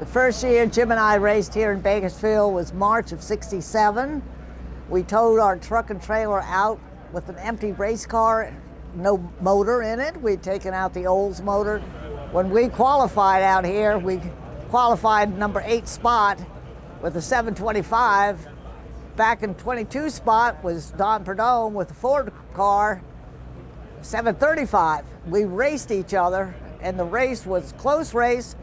The first year Jim and I raced here in Bakersfield was March of '67. We towed our truck and trailer out with an empty race car, no motor in it. We'd taken out the Olds motor. When we qualified out here, we qualified number 8 spot with a 725. Back in 22 spot was Don Perdome with the Ford car, 735. We raced each other, and the race was a close race.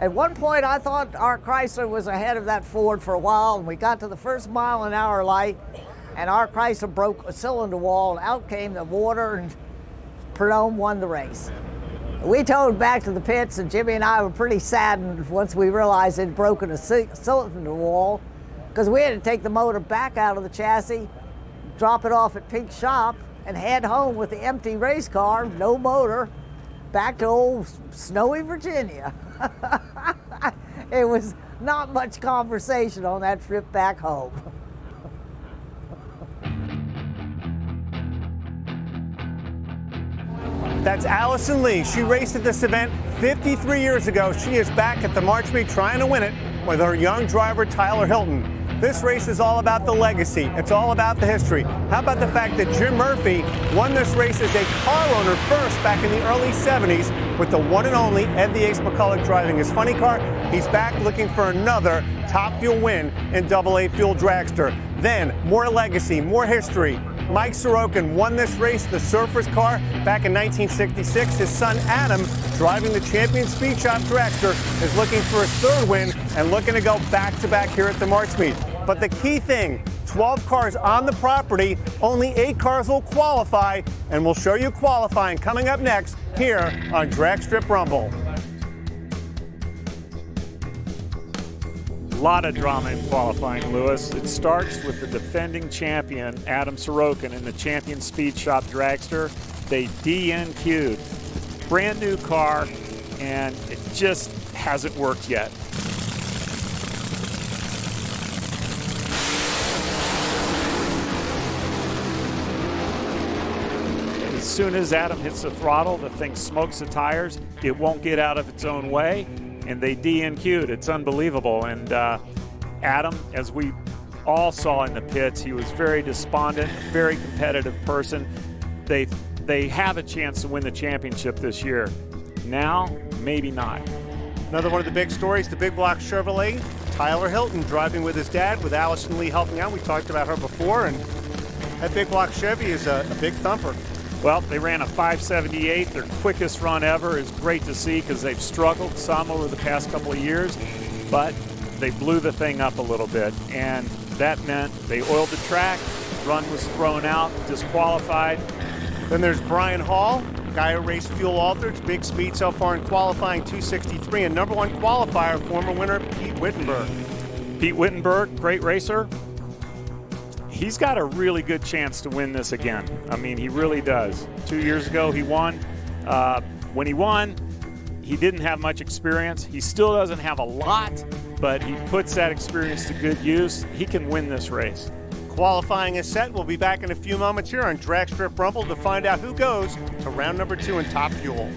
At one point, I thought our Chrysler was ahead of that Ford for a while, and we got to the first mile-an-hour light, and our Chrysler broke a cylinder wall, and out came the water, and Perdome won the race. We towed back to the pits, and Jimmy and I were pretty saddened once we realized it had broken a cylinder wall, because we had to take the motor back out of the chassis, drop it off at Pink's shop, and head home with the empty race car, no motor, back to old snowy Virginia. It was not much conversation on that trip back home. That's Allison Lee. She raced at this event 53 years ago. She is back at the March meet trying to win it with her young driver, Tyler Hilton. This race is all about the legacy. It's all about the history. How about the fact that Jim Murphy won this race as a car owner first back in the early 70s with the one and only Ed the Ace McCulloch driving his funny car. He's back looking for another Top Fuel win in AA Fuel Dragster. Then, more legacy, more history. Mike Sorokin won this race, the Surfer's car, back in 1966. His son Adam, driving the Champion Speed Shop Dragster, is looking for his 3rd win and looking to go back-to-back here at the March meet. But the key thing, 12 cars on the property, only 8 cars will qualify, and we'll show you qualifying coming up next here on Drag Strip Rumble. A lot of drama in qualifying, Lewis. It starts with the defending champion, Adam Sorokin, in the Champion Speed Shop Dragster. They DNQ'd. Brand new car, and it just hasn't worked yet. As soon as Adam hits the throttle, the thing smokes the tires. It won't get out of its own way, and they DNQ'd. It's unbelievable. And Adam, as we all saw in the pits, he was very despondent, very competitive person. They have a chance to win the championship this year. Now, maybe not. Another one of the big stories, the Big Block Chevrolet. Tyler Hilton driving with his dad, with Allison Lee helping out. We talked about her before, and that Big Block Chevy is a big thumper. Well, they ran a 578. Their quickest run ever. Is great to see because they've struggled some over the past couple of years, but they blew the thing up a little bit, and that meant they oiled the track. Run was thrown out, disqualified. Then there's Brian Hall, guy who raced Fuel Altereds, big speed so far in qualifying, 263, and number 1 qualifier, former winner Pete Wittenberg. Pete Wittenberg, great racer. He's got a really good chance to win this again. I mean, he really does. 2 years ago, he won. When he won, he didn't have much experience. He still doesn't have a lot, but he puts that experience to good use. He can win this race. Qualifying is set. We'll be back in a few moments here on Drag Strip Rumble to find out who goes to round number 2 in Top Fuel.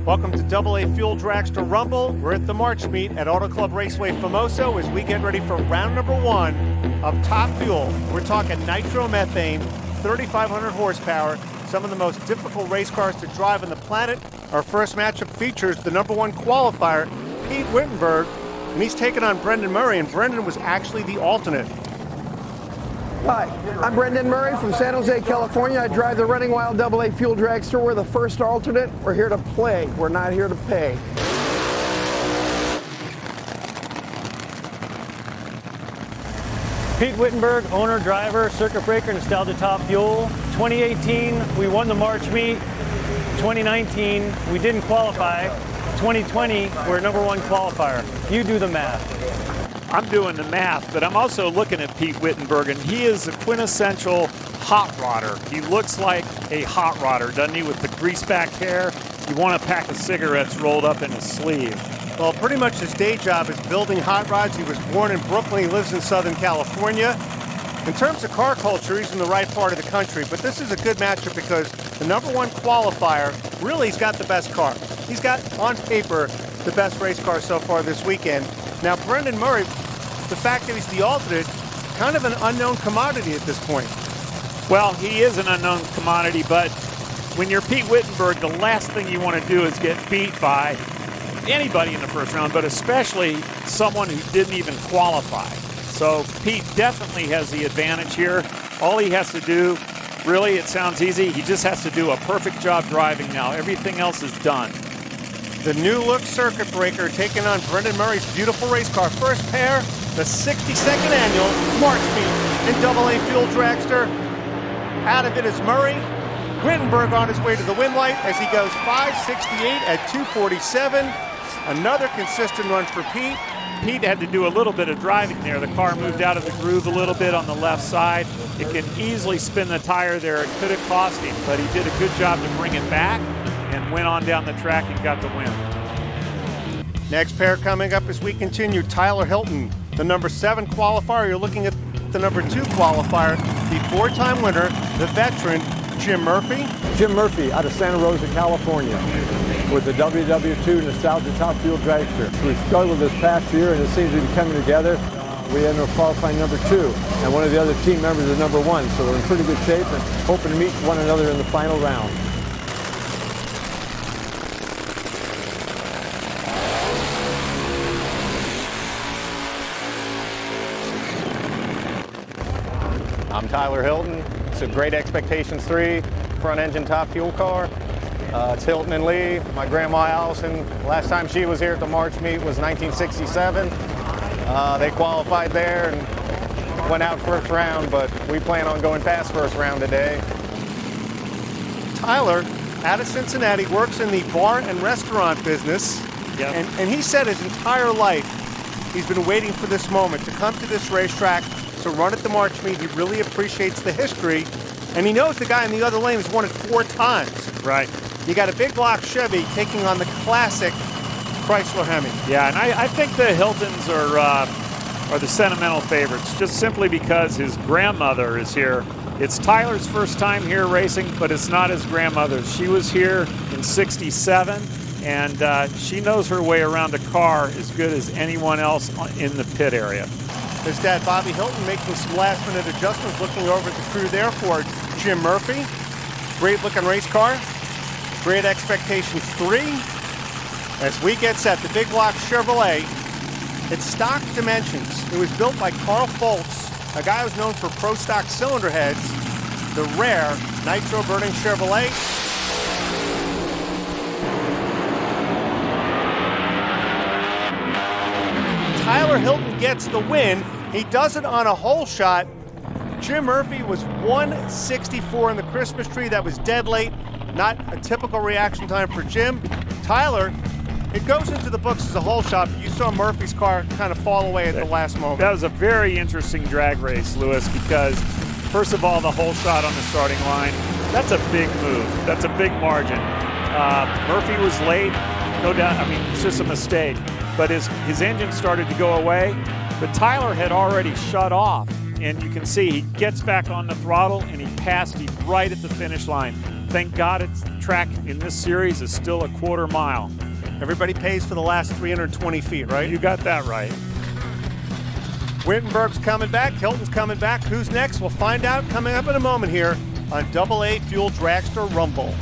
Welcome to AA Fuel Dragster Rumble. We're at the March meet at Auto Club Raceway Famoso as we get ready for round number 1 of Top Fuel. We're talking nitromethane, 3,500 horsepower, some of the most difficult race cars to drive on the planet. Our first matchup features the number 1 qualifier, Pete Wittenberg, and he's taking on Brendan Murray, and Brendan was actually the alternate. Hi, I'm Brendan Murray from San Jose, California. I drive the Running Wild AA Fuel Dragster. We're the first alternate. We're here to play. We're not here to pay. Pete Wittenberg, owner, driver, circuit breaker, Nostalgia Top Fuel. 2018, we won the March meet. 2019, we didn't qualify. 2020, we're number 1 qualifier. You do the math. I'm doing the math, but I'm also looking at Pete Wittenberg, and he is a quintessential hot rodder. He looks like a hot rodder, doesn't he, with the grease back hair? You want a pack of cigarettes rolled up in his sleeve. Well, pretty much his day job is building hot rods. He was born in Brooklyn. He lives in Southern California. In terms of car culture, he's in the right part of the country, but this is a good matchup because the #1 qualifier, really, he's got the best car. He's got, on paper, the best race car so far this weekend. Now, Brendan Murray, the fact that he's the alternate, kind of an unknown commodity at this point. Well, he is an unknown commodity, but when you're Pete Wittenberg, the last thing you want to do is get beat by anybody in the first round, but especially someone who didn't even qualify. So Pete definitely has the advantage here. All he has to do, really, it sounds easy, he just has to do a perfect job driving now. Everything else is done. The new look circuit breaker taking on Brendan Murray's beautiful race car. First pair, the 62nd annual March meet in AA Fuel Dragster. Out of it is Murray. Wittenberg on his way to the win light as he goes 568 at 247. Another consistent run for Pete. Pete had to do a little bit of driving there. The car moved out of the groove a little bit on the left side. It can easily spin the tire there. It could have cost him, but he did a good job to bring it back and went on down the track and got the win. Next pair coming up as we continue, Tyler Hilton, the #7 qualifier. You're looking at the #2 qualifier, the 4-time winner, the veteran, Jim Murphy. Jim Murphy out of Santa Rosa, California, with the WW2 Nostalgia Top Fuel Dragster. We struggled this past year, and it seems to be coming together. We ended up qualifying #2, and one of the other team members is #1, so we're in pretty good shape and hoping to meet one another in the final round. I'm Tyler Hilton. It's a Great Expectations 3 front engine top fuel car. It's Hilton and Lee. My grandma Allison, last time she was here at the March meet was 1967. They qualified there and went out first round, but we plan on going past first round today. Tyler, out of Cincinnati, works in the bar and restaurant business. Yep. And he said his entire life he's been waiting for this moment to come to this racetrack, to run at the March meet. He really appreciates the history, and he knows the guy in the other lane has won it 4 times. Right. You got a big block Chevy taking on the classic Chrysler Hemi. Yeah, and I think the Hiltons are the sentimental favorites, just simply because his grandmother is here. It's Tyler's first time here racing, but it's not his grandmother's. She was here in '67, and she knows her way around a car as good as anyone else in the pit area. His dad, Bobby Hilton, making some last-minute adjustments, looking over at the crew there for Jim Murphy. Great-looking race car. Great Expectations 3. As we get set, the big block Chevrolet. It's stock dimensions. It was built by Carl Foltz, a guy who's known for pro stock cylinder heads. The rare nitro-burning Chevrolet. Tyler Hilton gets the win. He does it on a hole shot. Jim Murphy was 164 in the Christmas tree. That was dead late. Not a typical reaction time for Jim. Tyler, it goes into the books as a hole shot, but you saw Murphy's car kind of fall away at the last moment. That was a very interesting drag race, Lewis, because first of all, the hole shot on the starting line, that's a big move. That's a big margin. Murphy was late, no doubt. I mean, it's just a mistake. But his engine started to go away, but Tyler had already shut off. And you can see he gets back on the throttle and he passed him right at the finish line. Thank God its track in this series is still a quarter mile. Everybody pays for the last 320 feet, right? You got that right. Wittenberg's coming back, Hilton's coming back. Who's next? We'll find out coming up in a moment here on AA Fuel Dragster Rumble.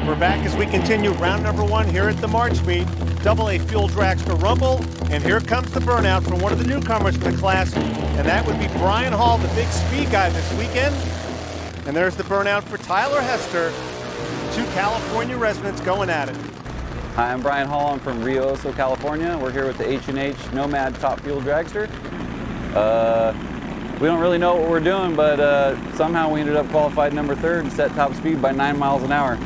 We're back as we continue round #1 here at the March meet, AA Fuel Dragster Rumble, and here comes the burnout from one of the newcomers in the class, and that would be Brian Hall, the big speed guy this weekend. And there's the burnout for Tyler Hester, 2 California residents going at it. Hi, I'm Brian Hall. I'm from Rio Oso, California. We're here with the H&H Nomad Top Fuel Dragster. We don't really know what we're doing, but somehow we ended up qualified #3 and set top speed by 9 miles an hour.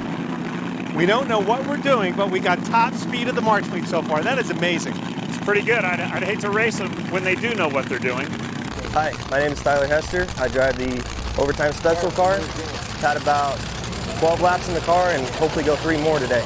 We don't know what we're doing, but we got top speed of the March meet so far. That is amazing. It's pretty good. I'd hate to race them when they do know what they're doing. Hi, my name is Tyler Hester. I drive the overtime special car. Had about 12 laps in the car and hopefully go 3 more today.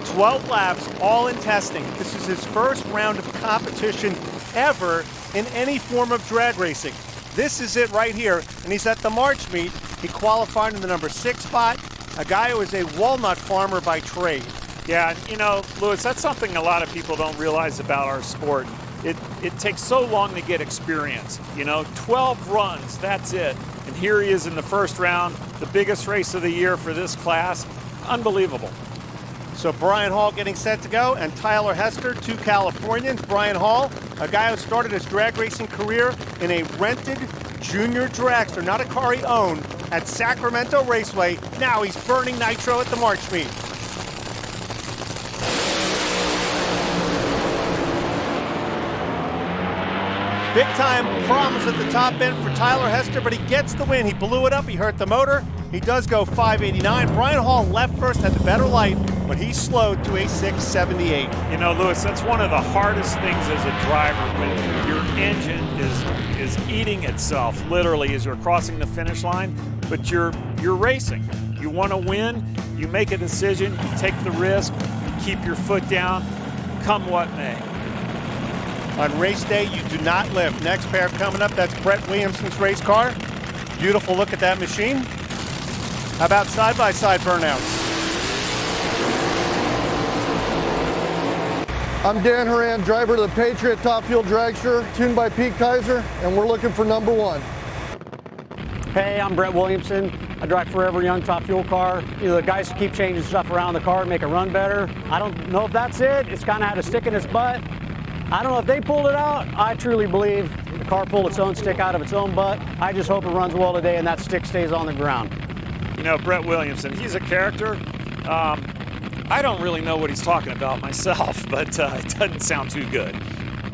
12 laps, all in testing. This is his first round of competition ever in any form of drag racing. This is it right here, and he's at the March meet. He qualified in the number 6 spot, a guy who is a walnut farmer by trade. Yeah, you know, Lewis, that's something a lot of people don't realize about our sport. It takes so long to get experience. You know, 12 runs, that's it. And here he is in the first round, the biggest race of the year for this class. Unbelievable. So Brian Hall getting set to go, and Tyler Hester, 2 Californians. Brian Hall, a guy who started his drag racing career in a rented junior dragster, not a car he owned, at Sacramento Raceway. Now he's burning nitro at the March meet. Big time problems at the top end for Tyler Hester, but he gets the win. He blew it up, he hurt the motor. He does go 589. Brian Hall left first, had the better light, but he slowed to a 678. You know, Lewis, that's one of the hardest things as a driver when your engine is eating itself, literally, as you're crossing the finish line, but you're racing. You want to win, you make a decision, you take the risk, you keep your foot down, come what may. On race day, you do not lift. Next pair coming up, that's Brett Williamson's race car. Beautiful look at that machine. How about side-by-side burnouts? I'm Dan Horan, driver of the Patriot Top Fuel Dragster, tuned by Pete Kaiser, and we're looking for number 1. Hey, I'm Brett Williamson. I drive Forever Young Top Fuel car. You know, the guys keep changing stuff around the car to make it run better. I don't know if that's it. It's kind of had a stick in its butt. I don't know if they pulled it out. I truly believe the car pulled its own stick out of its own butt. I just hope it runs well today and that stick stays on the ground. You know, Brett Williamson, he's a character. I don't really know what he's talking about myself, but it doesn't sound too good.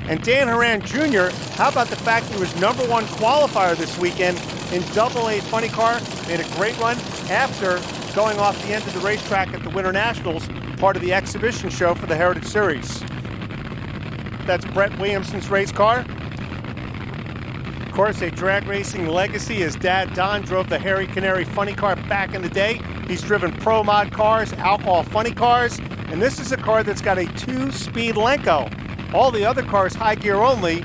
And Dan Horan Jr., how about the fact he was number 1 qualifier this weekend in AA Funny Car, made a great run after going off the end of the racetrack at the Winter Nationals, part of the exhibition show for the Heritage Series. That's Brett Williamson's race car. Of course, a drag racing legacy. His dad, Don, drove the Harry Canary Funny Car back in the day. He's driven Pro Mod cars, Alcohol Funny cars, and this is a car that's got a 2-speed Lenco. All the other cars, high gear only.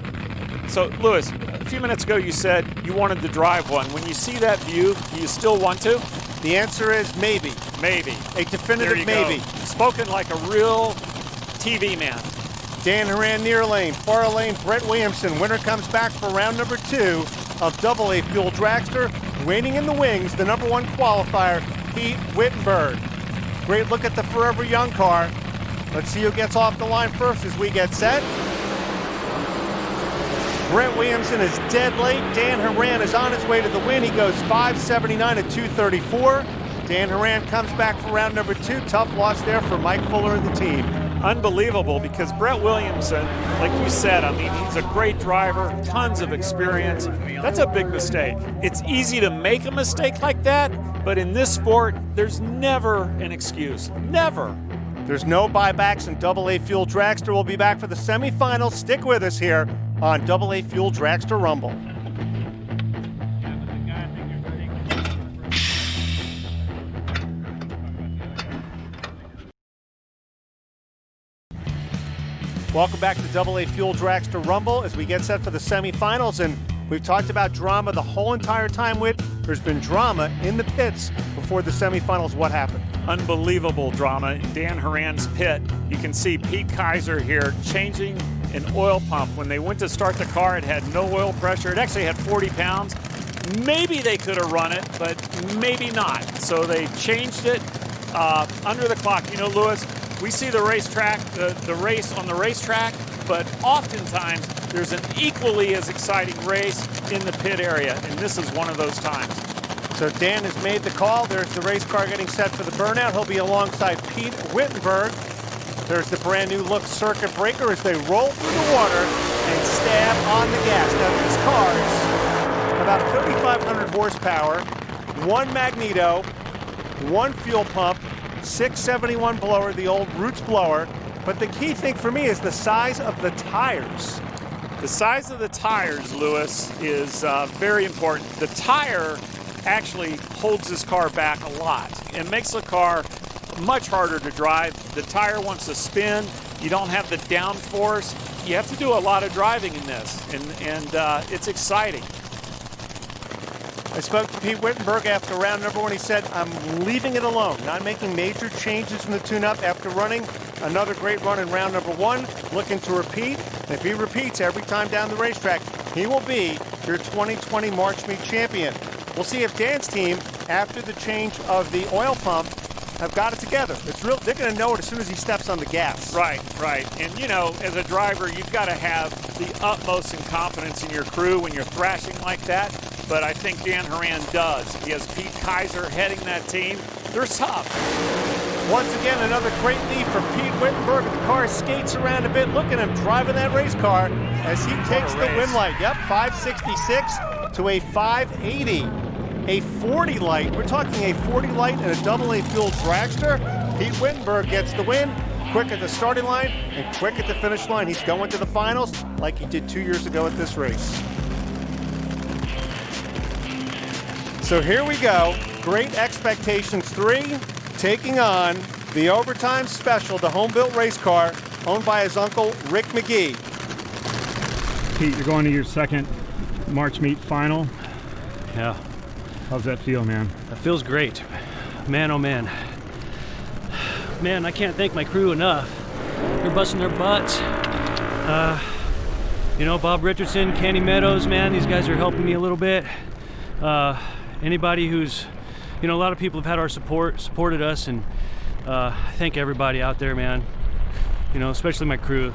So, Lewis, a few minutes ago you said you wanted to drive one. When you see that view, do you still want to? The answer is maybe. Maybe. A definitive There you maybe. go. Spoken like a real TV man. Dan Horan near lane, far lane, Brett Williamson. Winner comes back for round number 2 of AA Fuel Dragster. Waiting in the wings, the number 1 qualifier, Pete Wittenberg. Great look at the Forever Young car. Let's see who gets off the line first as we get set. Brett Williamson is dead late. Dan Horan is on his way to the win. He goes 579 at 234. Dan Horan comes back for round number 2. Tough loss there for Mike Fuller and the team. Unbelievable, because Brett Williamson, like you said, I mean, he's a great driver, tons of experience. That's a big mistake. It's easy to make a mistake like that, but in this sport, there's never an excuse. Never. There's no buybacks in AA Fuel Dragster. We'll be back for the semifinals. Stick with us here on AA Fuel Dragster Rumble. Welcome back to AA Fuel Dragster Rumble as we get set for the semifinals. And we've talked about drama the whole entire time, Whit. There's been drama in the pits before the semifinals. What happened? Unbelievable drama in Dan Horan's pit. You can see Pete Kaiser here changing an oil pump. When they went to start the car, it had no oil pressure. It actually had 40 pounds. Maybe they could have run it, but maybe not. So they changed it under the clock. You know, Lewis, we see the racetrack, the race on the racetrack, but oftentimes there's an equally as exciting race in the pit area, and this is one of those times. So Dan has made the call. There's the race car getting set for the burnout. He'll be alongside Pete Wittenberg. There's the brand new look circuit breaker as they roll through the water and stab on the gas. Now these cars, about 3,500 horsepower, 1 magneto, 1 fuel pump, 671 blower, the old Roots blower. But the key thing for me is the size of the tires. The size of the tires, Lewis, is very important. The tire actually holds this car back a lot and makes the car much harder to drive. The tire wants to spin. You don't have the downforce. You have to do a lot of driving in this, and it's exciting. I spoke to Pete Wittenberg after round number 1. He said, I'm leaving it alone, not making major changes in the tune-up after running another great run in round number 1, looking to repeat. And if he repeats every time down the racetrack, he will be your 2020 March Meet champion. We'll see if Dan's team, after the change of the oil pump, have got it together. It's real. They're going to know it as soon as he steps on the gas. Right. And, you know, as a driver, you've got to have the utmost in confidence in your crew when you're thrashing like that. But I think Dan Horan does. He has Pete Kaiser heading that team. They're tough. Once again, another great lead for Pete Wittenberg. The car skates around a bit. Look at him driving that race car as he takes the win light. Yep, 566 to a 580. A 40 light. We're talking a 40 light and a AA fuel dragster. Pete Wittenberg gets the win. Quick at the starting line and quick at the finish line. He's going to the finals like he did 2 years ago at this race. So here we go. Great Expectations 3 taking on the Overtime Special, the home-built race car owned by his uncle, Rick McGee. Pete, you're going to your second March Meet final. Yeah. How's that feel, man? That feels great. Man, oh man. Man, I can't thank my crew enough. They're busting their butts. You know, Bob Richardson, Kenny Meadows, man, these guys are helping me a little bit. Anybody who's, you know, a lot of people have had our supported us, and thank everybody out there, man. You know, especially my crew.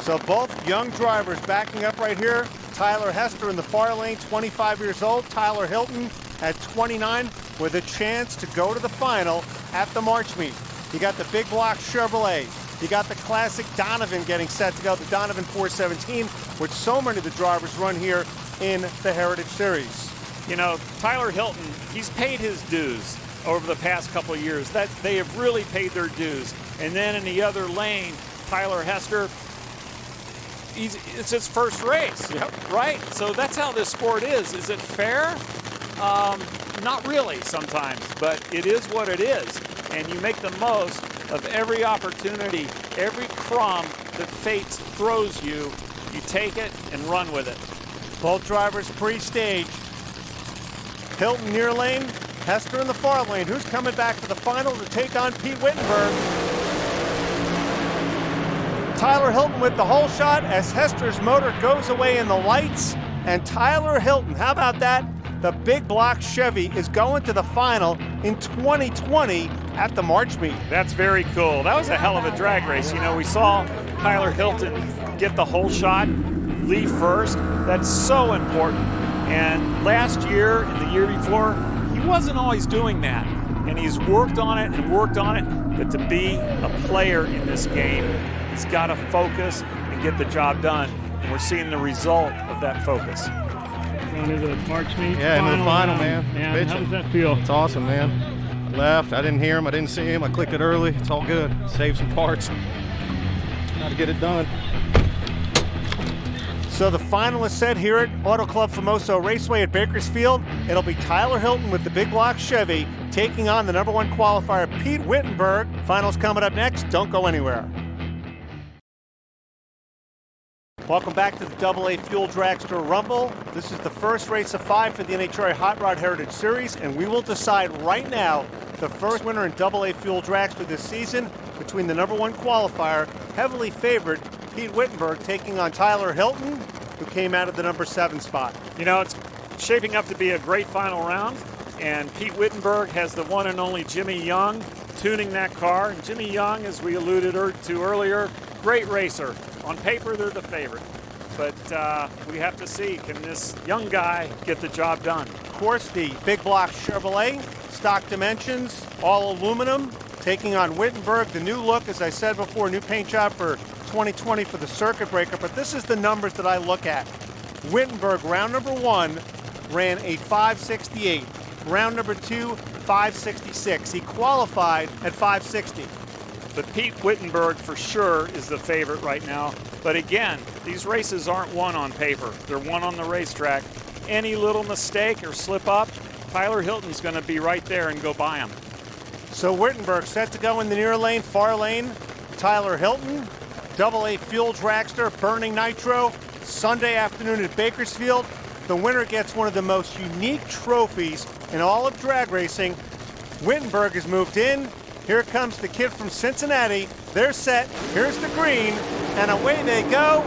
So both young drivers backing up right here. Tyler Hester in the far lane, 25 years old. Tyler Hilton at 29 with a chance to go to the final at the March Meet. You got the big block Chevrolet. You got the classic Donovan getting set to go, the Donovan 417, which so many of the drivers run here in the Heritage Series. You know, Tyler Hilton, he's paid his dues over the past couple of years. That they have really paid their dues. And then in the other lane, Tyler Hester, it's his first race, right? So that's how this sport is. Is it fair? Not really sometimes, but it is what it is. And you make the most of every opportunity, every crumb that fate throws you, you take it and run with it. Both drivers pre-stage. Hilton near lane, Hester in the far lane. Who's coming back to the final to take on Pete Wittenberg? Tyler Hilton with the whole shot as Hester's motor goes away in the lights. And Tyler Hilton, how about that? The big block Chevy is going to the final in 2020 at the March Meet. That's very cool. That was a hell of a drag race. You know, we saw Tyler Hilton get the whole shot, leave first. That's so important. And last year and the year before, he wasn't always doing that. And he's worked on it and worked on it. But to be a player in this game, he's got to focus and get the job done. And we're seeing the result of that focus. Going to the March Meet. Yeah, into the final, man. How does that feel? It's awesome, man. I left. I didn't hear him. I didn't see him. I clicked it early. It's all good. Save some parts. Got to get it done. So the final is set here at Auto Club Famoso Raceway at Bakersfield. It'll be Tyler Hilton with the big block Chevy taking on the #1 qualifier, Pete Wittenberg. Finals coming up next. Don't go anywhere. Welcome back to the AA Fuel Dragster Rumble. This is the first race of 5 for the NHRA Hot Rod Heritage Series, and we will decide right now the first winner in AA Fuel Dragster this season between the #1 qualifier, heavily favored Pete Wittenberg, taking on Tyler Hilton, who came out of the #7 spot. You know, it's shaping up to be a great final round, and Pete Wittenberg has the one and only Jimmy Young tuning that car. And Jimmy Young, as we alluded to earlier, great racer. On paper, they're the favorite. But we have to see, can this young guy get the job done? Of course, the big block Chevrolet, stock dimensions, all aluminum, taking on Wittenberg. The new look, as I said before, new paint job for 2020 for the circuit breaker. But this is the numbers that I look at. Wittenberg, round number 1, ran a 568. Round number 2, 566. He qualified at 560. But Pete Wittenberg for sure is the favorite right now. But again, these races aren't won on paper. They're won on the racetrack. Any little mistake or slip up, Tyler Hilton's going to be right there and go by him. So Wittenberg set to go in the near lane, far lane. Tyler Hilton, AA fuel dragster, burning nitro, Sunday afternoon at Bakersfield. The winner gets one of the most unique trophies in all of drag racing. Wittenberg has moved in. Here comes the kid from Cincinnati. They're set. Here's the green, and away they go.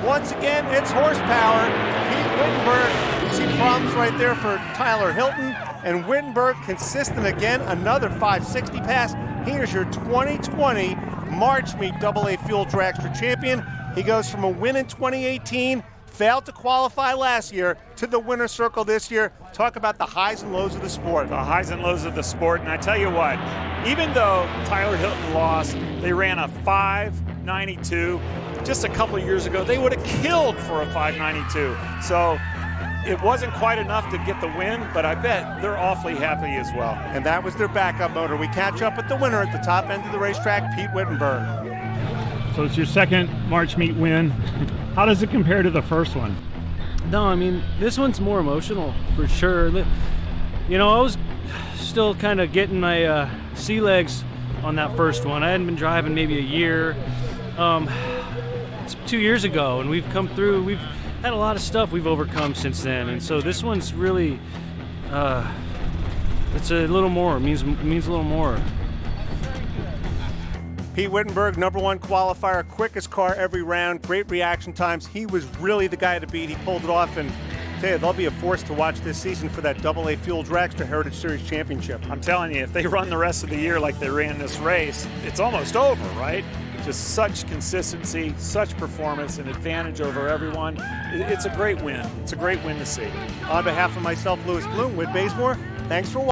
Once again, it's horsepower. Pete Wittenberg. You see problems right there for Tyler Hilton, and Wittenberg consistent again. Another 560 pass. Here's your 2020 March Meet AA Fuel Dragster champion. He goes from a win in 2018, failed to qualify last year, to the winner's circle this year. Talk about the highs and lows of the sport. The highs and lows of the sport. And I tell you what, even though Tyler Hilton lost, they ran a 592. Just a couple of years ago, they would have killed for a 592. So it wasn't quite enough to get the win, but I bet they're awfully happy as well. And that was their backup motor. We catch up with the winner at the top end of the racetrack, Pete Wittenberg. So it's your second March Meet win. How does it compare to the first one? No, I mean, this one's more emotional for sure. You know, I was still kind of getting my sea legs on that first one. I hadn't been driving maybe a year. It's 2 years ago, and we've come through. We've had a lot of stuff we've overcome since then, and so this one's really, it's a little more. It means a little more. Pete Wittenberg, #1 qualifier, quickest car every round, great reaction times. He was really the guy to beat. He pulled it off, and I tell you, they'll be a force to watch this season for that AA Fuel Dragster Heritage Series Championship. I'm telling you, if they run the rest of the year like they ran this race, it's almost over, right? Just such consistency, such performance, an advantage over everyone. It's a great win. It's a great win to see. On behalf of myself, Lewis Bloom, Whit Bazemore, thanks for watching.